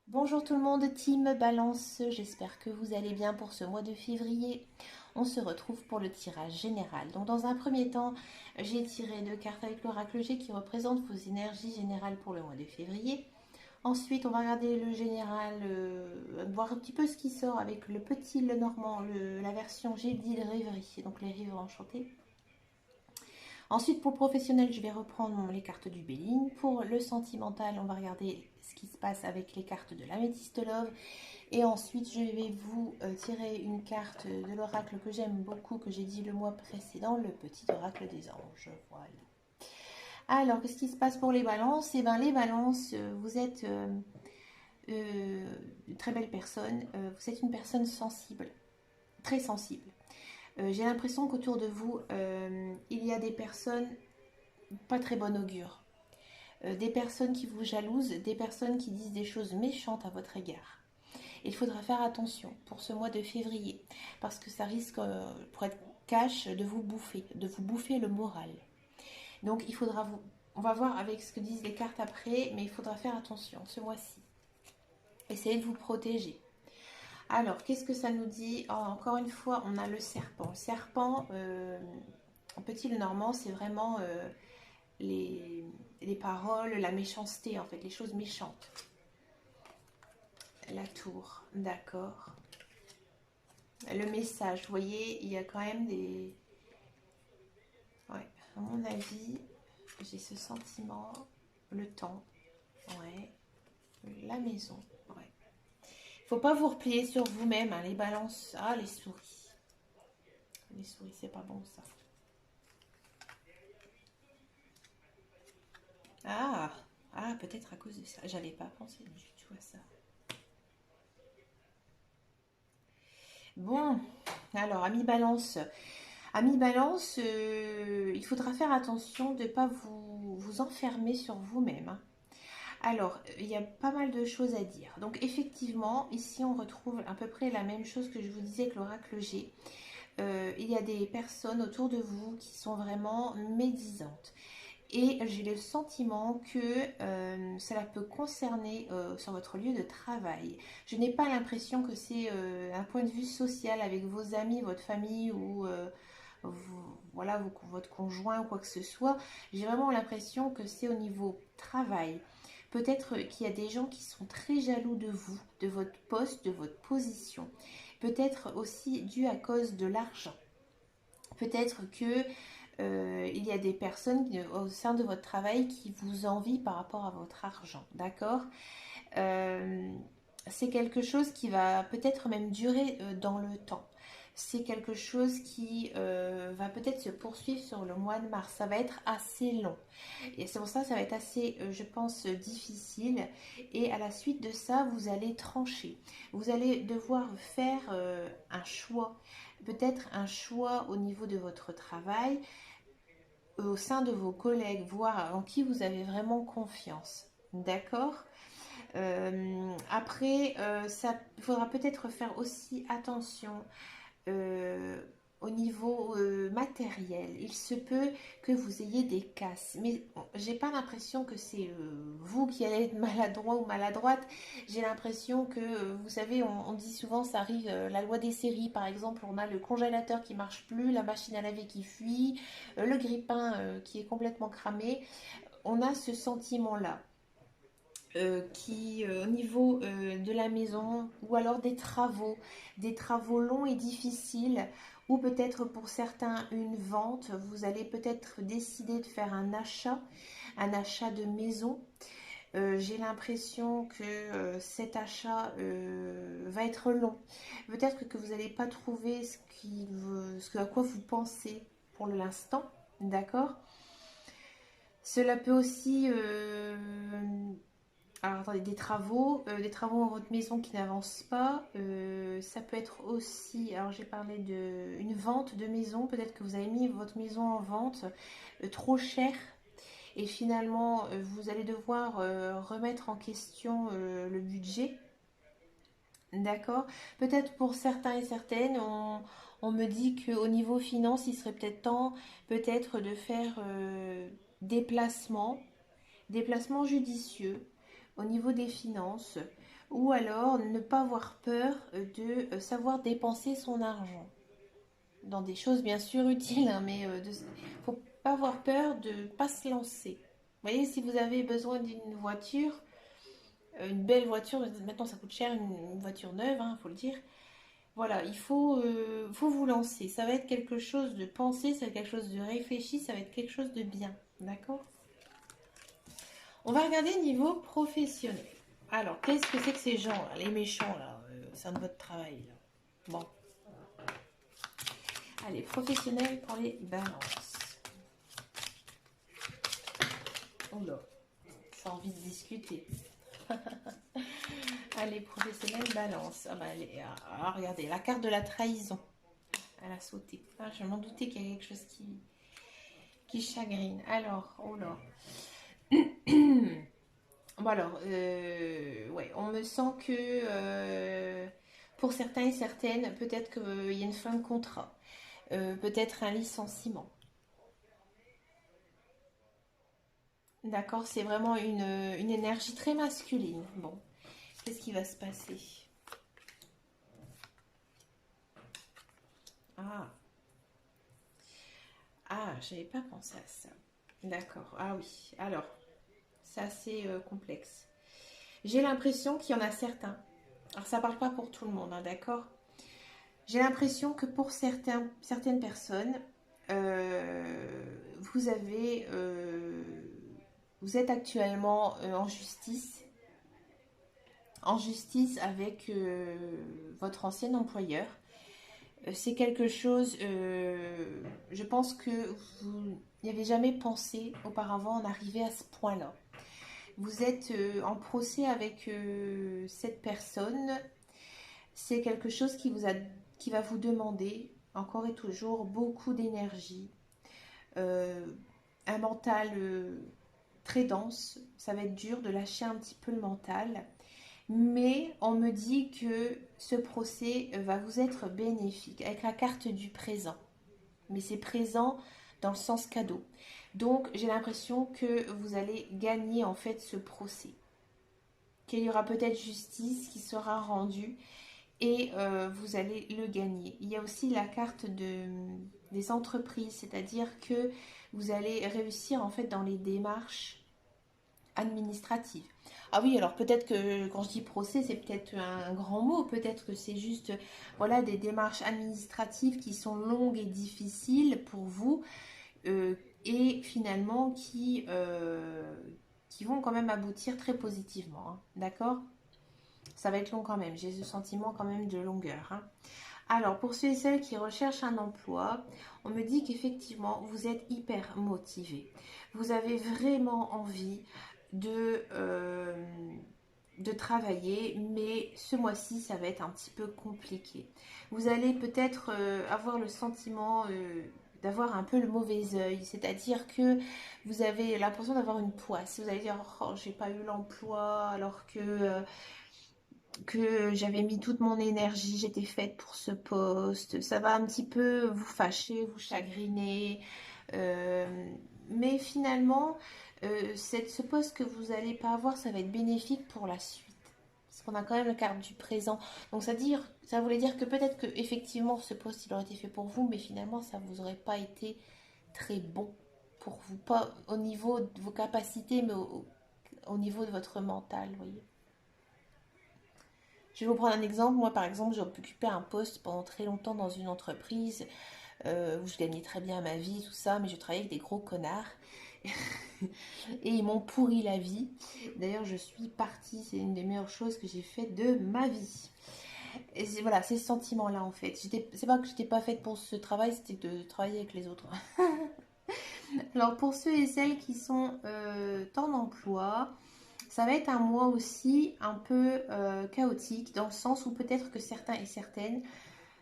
Bonjour tout le monde, team Balance, j'espère que vous allez bien pour ce mois de février. On se retrouve pour le tirage général. Donc dans un premier temps, j'ai tiré deux cartes avec l'oracle G qui représentent vos énergies générales pour le mois de février. Ensuite, on va regarder le général, voir un petit peu ce qui sort avec le petit, le normand, la version G dit de rêverie, donc les rêves enchantés. Ensuite, pour le professionnel, je vais reprendre les cartes du Béline. Pour le sentimental, on va regarder ce qui se passe avec les cartes de l'Améthyste Love. Et ensuite, je vais vous tirer une carte de l'oracle que j'aime beaucoup, que j'ai dit le mois précédent, le petit oracle des anges. Voilà. Alors, qu'est-ce qui se passe pour les balances? Eh bien, les balances, vous êtes une très belle personne. Vous êtes une personne sensible, très sensible. J'ai l'impression qu'autour de vous, il y a des personnes pas très bon augure. Des personnes qui vous jalousent, des personnes qui disent des choses méchantes à votre égard. Il faudra faire attention pour ce mois de février, parce que ça risque, pour être cash, de vous bouffer le moral. Donc il faudra vous... On va voir avec ce que disent les cartes après, mais il faudra faire attention ce mois-ci. Essayez de vous protéger. Alors, qu'est-ce que ça nous dit? Oh, encore une fois, on a le serpent. Le serpent, en petit le normand, c'est vraiment les, les paroles, la méchanceté, en fait, les choses méchantes. La tour, d'accord. Le message, vous voyez, il y a quand même des... Ouais, à mon avis, j'ai ce sentiment, le temps, ouais, la maison, ouais. Faut pas vous replier sur vous-même, hein, les balances. Ah, les souris. Les souris, c'est pas bon ça. Ah, ah, peut-être à cause de ça. J'avais pas pensé du tout à ça. Bon, alors, ami balance. Ami balance, il faudra faire attention de ne pas vous enfermer sur vous-même, hein. Alors, il y a pas mal de choses à dire. Donc, effectivement, ici, on retrouve à peu près la même chose que je vous disais avec l'oracle G. Il y a des personnes autour de vous qui sont vraiment médisantes. Et j'ai le sentiment que cela peut concerner sur votre lieu de travail. Je n'ai pas l'impression que c'est un point de vue social avec vos amis, votre famille ou voilà, votre conjoint ou quoi que ce soit. J'ai vraiment l'impression que c'est au niveau travail. Peut-être qu'il y a des gens qui sont très jaloux de vous, de votre poste, de votre position. Peut-être aussi dû à cause de l'argent. Peut-être que il y a des personnes au sein de votre travail qui vous envient par rapport à votre argent, d'accord? Euh, c'est quelque chose qui va peut-être même durer dans le temps. C'est quelque chose qui va peut-être se poursuivre sur le mois de mars. Ça va être assez long. Et c'est pour ça que ça va être assez, je pense, difficile. Et à la suite de ça, vous allez trancher. Vous allez devoir faire un choix. Peut-être un choix au niveau de votre travail, au sein de vos collègues, voir en qui vous avez vraiment confiance. D'accord? Après, ça, il faudra peut-être faire aussi attention euh, au niveau matériel. Il se peut que vous ayez des casses, mais bon, j'ai pas l'impression que c'est vous qui allez être maladroit ou maladroite. J'ai l'impression que, vous savez, on dit souvent, ça arrive, la loi des séries, par exemple, on a le congélateur qui marche plus, la machine à laver qui fuit, le grille-pain qui est complètement cramé. On a ce sentiment-là qui, au niveau de la maison, ou alors des travaux longs et difficiles, ou peut-être pour certains une vente, vous allez peut-être décider de faire un achat de maison. J'ai l'impression que cet achat va être long. Peut-être que vous n'allez pas trouver ce à quoi vous pensez pour l'instant, d'accord? Cela peut aussi alors attendez, des travaux dans votre maison qui n'avancent pas. Ça peut être aussi, alors j'ai parlé de une vente de maison. Peut-être que vous avez mis votre maison en vente trop cher et finalement vous allez devoir remettre en question le budget. D'accord? Peut-être pour certains et certaines, on me dit qu'au niveau finance, il serait peut-être temps peut-être de faire des placements judicieux au niveau des finances, ou alors ne pas avoir peur de savoir dépenser son argent dans des choses bien sûr utiles, hein, mais faut pas avoir peur de ne pas se lancer. Vous voyez, si vous avez besoin d'une voiture, une belle voiture, maintenant ça coûte cher une voiture neuve, il faut le dire. Voilà, faut vous lancer. Ça va être quelque chose de pensé, ça va être quelque chose de réfléchi, ça va être quelque chose de bien. D'accord? On va regarder niveau professionnel. Alors, qu'est-ce que c'est que ces gens, là, les méchants, là, au sein de votre travail là. Bon, allez, professionnel pour les balances. Oh là, ça a envie de discuter. Allez, professionnel, balance. Ah bah, regardez, la carte de la trahison. Elle a sauté. Ah, je m'en doutais qu'il y a quelque chose qui chagrine. Alors, oh là. Bon alors, ouais, on me sent que pour certains et certaines, peut-être qu'il y a une fin de contrat, peut-être un licenciement. D'accord, c'est vraiment une énergie très masculine. Bon, qu'est-ce qui va se passer? Ah, ah, j'avais pas pensé à ça. D'accord, ah oui. Alors, c'est assez complexe. J'ai l'impression qu'il y en a certains. Alors, ça parle pas pour tout le monde, hein, d'accord? J'ai l'impression que pour certaines personnes, vous avez, vous êtes actuellement en justice avec votre ancien employeur. C'est quelque chose, je pense que vous n'y avez jamais pensé auparavant en arriver à ce point-là. Vous êtes en procès avec cette personne. C'est quelque chose qui va vous demander encore et toujours beaucoup d'énergie, euh, un mental très dense. Ça va être dur de lâcher un petit peu le mental. Mais on me dit que ce procès va vous être bénéfique avec la carte du présent. Mais c'est présent dans le sens cadeau. Donc j'ai l'impression que vous allez gagner en fait ce procès. Qu'il y aura peut-être justice qui sera rendue et vous allez le gagner. Il y a aussi la carte des entreprises, c'est-à-dire que vous allez réussir en fait dans les démarches administratives. Ah oui, alors peut-être que quand je dis procès, c'est peut-être un grand mot, peut-être que c'est juste voilà des démarches administratives qui sont longues et difficiles pour vous euh, et finalement qui vont quand même aboutir très positivement, hein. D'accord? Ça va être long quand même, j'ai ce sentiment quand même de longueur, hein. Alors, pour ceux et celles qui recherchent un emploi, on me dit qu'effectivement, vous êtes hyper motivé. Vous avez vraiment envie de, de travailler, mais ce mois-ci, ça va être un petit peu compliqué. Vous allez peut-être avoir le sentiment d'avoir un peu le mauvais œil, c'est-à-dire que vous avez l'impression d'avoir une poisse. Vous allez dire, oh, j'ai pas eu l'emploi alors que j'avais mis toute mon énergie, j'étais faite pour ce poste. Ça va un petit peu vous fâcher, vous chagriner. Euh, mais finalement, ce poste que vous n'allez pas avoir, ça va être bénéfique pour la suite. Parce qu'on a quand même la carte du présent. Donc ça voulait dire que peut-être que effectivement ce poste il aurait été fait pour vous, mais finalement ça vous aurait pas été très bon pour vous. Pas au niveau de vos capacités, mais au niveau de votre mental, vous voyez. Je vais vous prendre un exemple. Moi, par exemple, j'ai occupé un poste pendant très longtemps dans une entreprise où je gagnais très bien ma vie, tout ça, mais je travaillais avec des gros connards. Et ils m'ont pourri la vie. D'ailleurs, je suis partie. C'est une des meilleures choses que j'ai faites de ma vie. Et voilà, c'est ce sentiment-là, en fait. C'est pas que j'étais pas faite pour ce travail, c'était de travailler avec les autres. Alors, pour ceux et celles qui sont en emploi, ça va être un mois aussi un peu chaotique dans le sens où peut-être que certains et certaines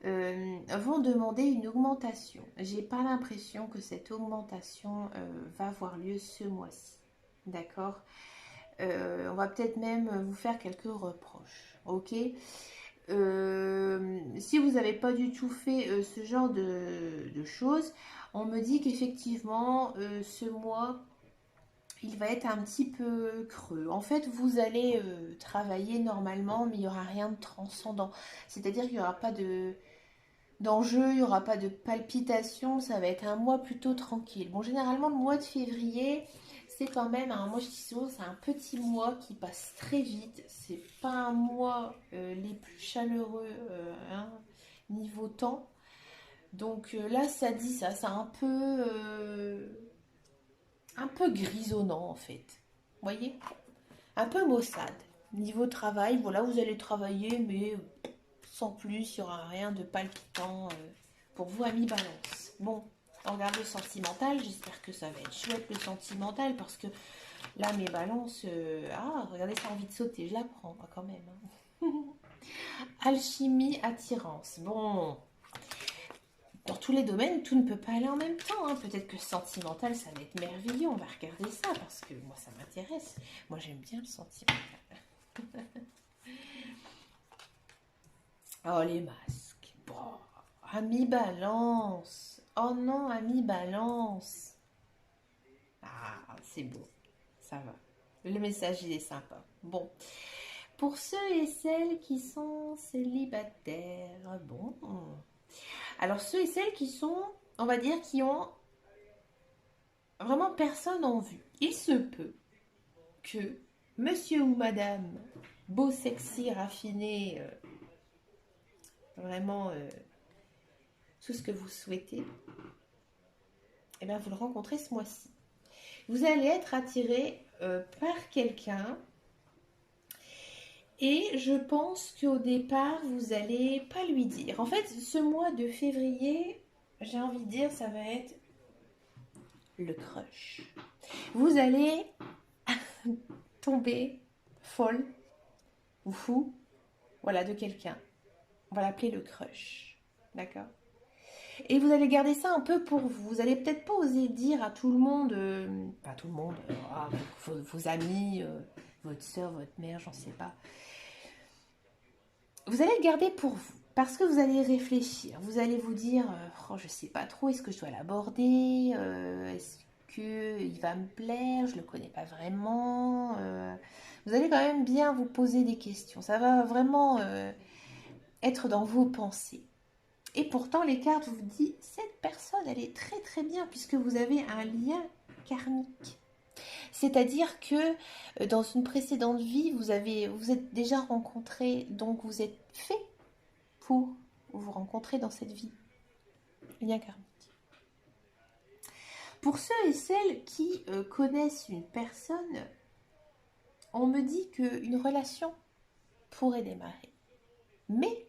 vont demander une augmentation. J'ai pas l'impression que cette augmentation va avoir lieu ce mois-ci. D'accord? On va peut-être même vous faire quelques reproches. Ok? Si vous n'avez pas du tout fait ce genre de choses, on me dit qu'effectivement, ce mois, il va être un petit peu creux. En fait, vous allez travailler normalement, mais il n'y aura rien de transcendant. C'est-à-dire qu'il n'y aura pas d'enjeu, il n'y aura pas de palpitations, ça va être un mois plutôt tranquille. Bon, généralement, le mois de février, c'est quand même un mois, je dis souvent, c'est un petit mois qui passe très vite. C'est pas un mois les plus chaleureux hein, niveau temps. Donc là, ça dit ça, c'est un peu grisonnant en fait. Vous voyez? Un peu maussade. Niveau travail, voilà, vous allez travailler, mais sans plus, il n'y aura rien de palpitant pour vous, amis Balance. Bon, on regarde le sentimental, j'espère que ça va être chouette le sentimental, parce que là, mes balances, ah, regardez, ça a envie de sauter, je la prends quand même. Hein. Alchimie, attirance. Bon, dans tous les domaines, tout ne peut pas aller en même temps. Hein. Peut-être que sentimental, ça va être merveilleux. On va regarder ça parce que moi, ça m'intéresse. Moi, j'aime bien le sentimental. Oh, les masques. Bon, ami Balance. Oh non, ami Balance. Ah, c'est beau. Ça va. Le message, il est sympa. Bon. Pour ceux et celles qui sont célibataires, bon. Alors, ceux et celles qui sont, on va dire, qui ont vraiment personne en vue. Il se peut que monsieur ou madame, beau, sexy, raffiné, vraiment tout ce que vous souhaitez, eh bien, vous le rencontrez ce mois-ci. Vous allez être attiré par quelqu'un et je pense qu'au départ, vous n'allez pas lui dire. En fait, ce mois de février, j'ai envie de dire, ça va être le crush. Vous allez tomber folle ou fou, voilà, de quelqu'un. On va l'appeler le crush. D'accord? Et vous allez garder ça un peu pour vous. Vous allez peut-être pas oser dire à tout le monde, pas tout le monde, vos amis, votre soeur, votre mère, j'en sais pas. Vous allez le garder pour vous. Parce que vous allez réfléchir. Vous allez vous dire, oh, je sais pas trop, est-ce que je dois l'aborder est-ce qu'il va me plaire? Je le connais pas vraiment. Vous allez quand même bien vous poser des questions. Ça va vraiment être dans vos pensées. Et pourtant, les cartes vous disent, cette personne, elle est très très bien puisque vous avez un lien karmique. C'est-à-dire que dans une précédente vie, vous êtes déjà rencontrés, donc vous êtes fait pour vous rencontrer dans cette vie. Lien karmique. Pour ceux et celles qui connaissent une personne, on me dit qu'une relation pourrait démarrer. Mais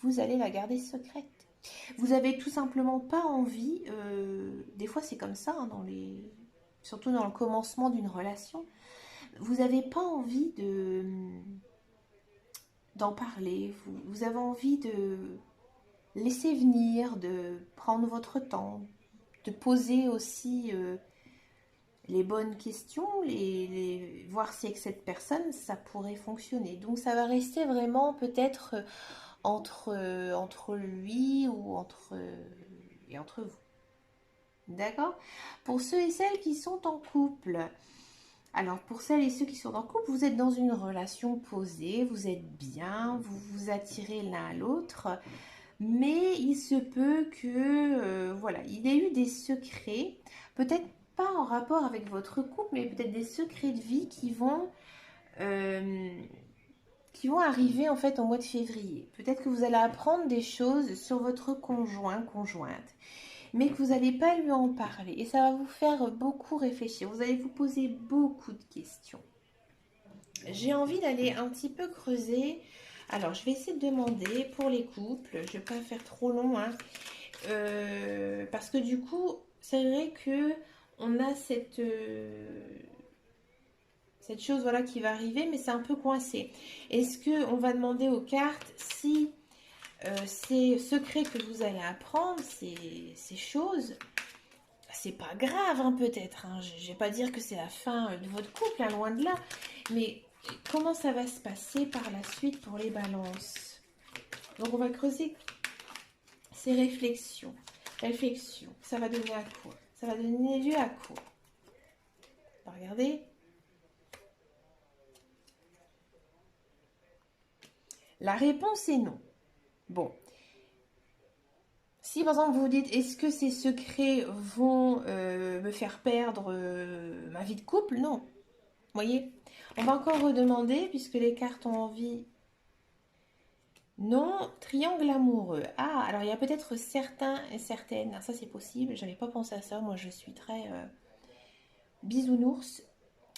vous allez la garder secrète. Vous avez tout simplement pas envie, des fois c'est comme ça, hein, surtout dans le commencement d'une relation, vous n'avez pas envie d'en parler, vous avez envie de laisser venir, de prendre votre temps, de poser aussi les bonnes questions, voir si avec cette personne ça pourrait fonctionner. Donc ça va rester vraiment peut-être entre lui ou entre vous. D'accord? Pour ceux et celles qui sont en couple, alors pour celles et ceux qui sont en couple, vous êtes dans une relation posée, vous êtes bien, vous vous attirez l'un à l'autre, mais il se peut que, voilà, il y ait eu des secrets, peut-être pas en rapport avec votre couple, mais peut-être des secrets de vie euh, qui vont arriver en fait au mois de février. Peut-être que vous allez apprendre des choses sur votre conjoint, conjointe, mais que vous n'allez pas lui en parler. Et ça va vous faire beaucoup réfléchir. Vous allez vous poser beaucoup de questions. J'ai envie d'aller un petit peu creuser. Alors, je vais essayer de demander pour les couples. Je ne vais pas faire trop long, hein, parce que du coup, c'est vrai que on a cette chose voilà, qui va arriver, mais c'est un peu coincé. Est-ce qu'on va demander aux cartes si ces secrets que vous allez apprendre, ces choses, c'est pas grave hein, peut-être, hein. Je vais pas dire que c'est la fin de votre couple, hein, loin de là, mais comment ça va se passer par la suite pour les balances? Donc on va creuser ces réflexions. Réflexion, ça va donner à quoi? Ça va donner lieu à quoi? On va regarder. La réponse est non. Bon. Si par exemple vous vous dites, est-ce que ces secrets vont me faire perdre ma vie de couple? Non. Vous voyez? On va encore redemander, puisque les cartes ont envie. Non, triangle amoureux. Ah, alors il y a peut-être certains et certaines. Ah, ça c'est possible, j'avais pas pensé à ça. Moi je suis très bisounours.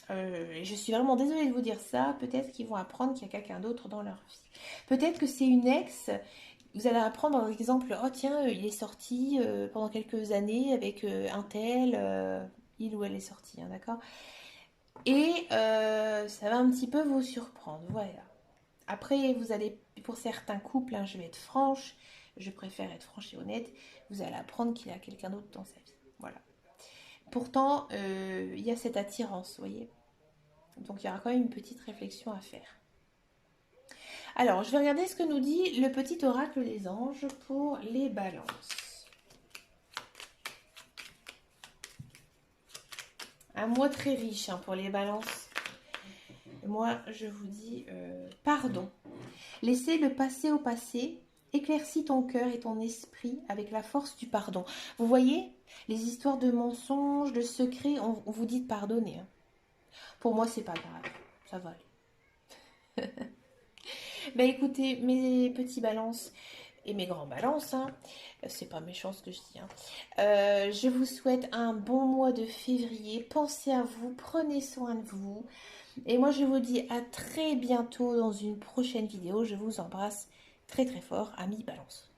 Et je suis vraiment désolée de vous dire ça. Peut-être qu'ils vont apprendre qu'il y a quelqu'un d'autre dans leur vie. Peut-être que c'est une ex. Vous allez apprendre par exemple, oh tiens, il est sorti pendant quelques années avec un tel, il ou elle est sorti, hein, d'accord? Et ça va un petit peu vous surprendre, voilà. Après, vous allez, pour certains couples, hein, je vais être franche, je préfère être franche et honnête, vous allez apprendre qu'il y a quelqu'un d'autre dans sa vie, voilà. Pourtant, il y a cette attirance, vous voyez. Donc il y aura quand même une petite réflexion à faire. Alors, je vais regarder ce que nous dit le petit oracle des anges pour les balances. Un mois très riche hein, pour les balances. Moi, je vous dis pardon. Laissez le passé au passé. Éclaircis ton cœur et ton esprit avec la force du pardon. Vous voyez, les histoires de mensonges, de secrets, on vous dit de pardonner. Hein. Pour moi, c'est pas grave. Ça va aller. Ben écoutez, mes petits balances et mes grands balances, hein, c'est pas méchant ce que je dis. Hein. Je vous souhaite un bon mois de février. Pensez à vous, prenez soin de vous. Et moi, je vous dis à très bientôt dans une prochaine vidéo. Je vous embrasse très très fort, amis balance.